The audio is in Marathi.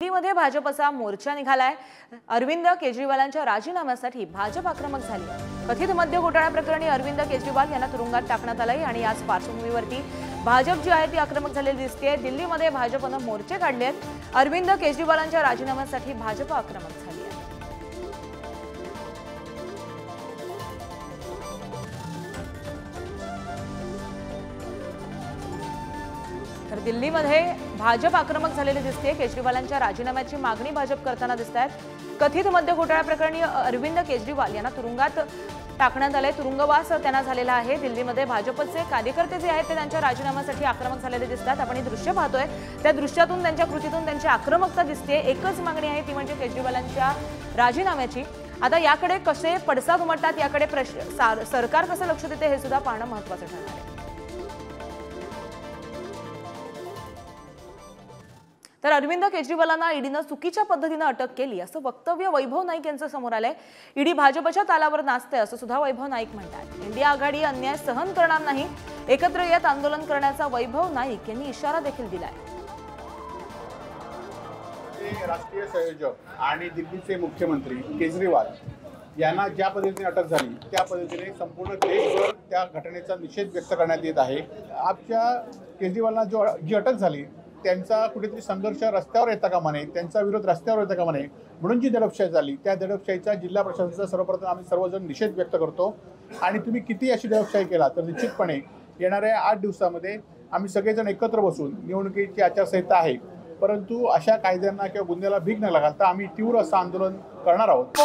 दिल्लीमध्ये भाजपचा मोर्चा निघालाय। अरविंद केजरीवालांच्या राजीनाम्यासाठी भाजप आक्रमक झाली आहे। कथित मद्य घोटाळा प्रकरणी अरविंद केजरीवाल यांना तुरुंगात टाकण्यात आलंय आणि याच पार्श्वभूमीवरती भाजप जी आहे ती आक्रमक झालेली दिसते। दिल्लीमध्ये भाजपने मोर्चे काढले आहेत। अरविंद केजरीवालांच्या राजीनाम्यासाठी भाजप आक्रमक झाली आहे। तर दिल्लीमध्ये भाजप आक्रमक झालेले दिसते। केजरीवालांच्या राजीनाम्याची मागणी भाजप करताना दिसतात। कथित मद्य घोटाळा प्रकरणी अरविंद केजरीवाल यांना तुरुंगात टाकण्यात आले। तुरुंगवास त्यांना झालेला आहे। दिल्लीमध्ये भाजपचे कार्यकर्ते जे आहेत ते त्यांच्या राजीनाम्यासाठी आक्रमक झालेले दिसतात। आपण हे दृश्य पाहतोय, त्या दृश्यातून त्यांच्या कृतीतून त्यांची आक्रमकता दिसते। एकच मागणी आहे ती म्हणजे केजरीवालांच्या राजीनाम्याची। आता याकडे कसे पडसाद उमटतात, याकडे सरकार कसं लक्ष देते हे सुद्धा पाहणं महत्त्वाचं ठरणार आहे। तर अरविंद केजरीवालांना ईडीने चुकीच्या पद्धतीने अटक केली असं वक्तव्य वैभव नाईक यांचं समोर आलंय। ईडी भाजपच्या तालावर नाचते असं सुद्धा वैभव नाईक म्हणतात। इंडिया आघाडी अन्याय सहन करणार नाही, एकत्र येत आंदोलन करण्याचा वैभव नाईक यांनी इशारा देखील दिलाय। राष्ट्रीय संयोजक आणि दिल्लीचे मुख्यमंत्री केजरीवाल यांना ज्या पद्धतीने अटक झाली त्या पद्धतीने संपूर्ण देशभर त्या घटनेचा निषेध व्यक्त करण्यात येत आहे। आजच्या केजरीवालांना जी अटक झाली त्यांचा कुठेतरी संघर्ष रस्त्यावर येता कामा नये, त्यांचा विरोध रस्त्यावर येता कामा नये म्हणून जी दडपशाही झाली त्या दडपशाहीचा जिल्हा प्रशासनाचा सर्वप्रथम आम्ही सर्वजण निषेध व्यक्त करतो। आणि तुम्ही किती अशी दडपशाही केला तर निश्चितपणे येणाऱ्या 8 दिवसामध्ये आम्ही सगळेजण एकत्र बसून निवडणुकीची आचारसंहिता आहे, परंतु अशा कायद्यांना किंवा गुन्ह्याला भीक न घालता आम्ही तीव्र असं आंदोलन करणार आहोत।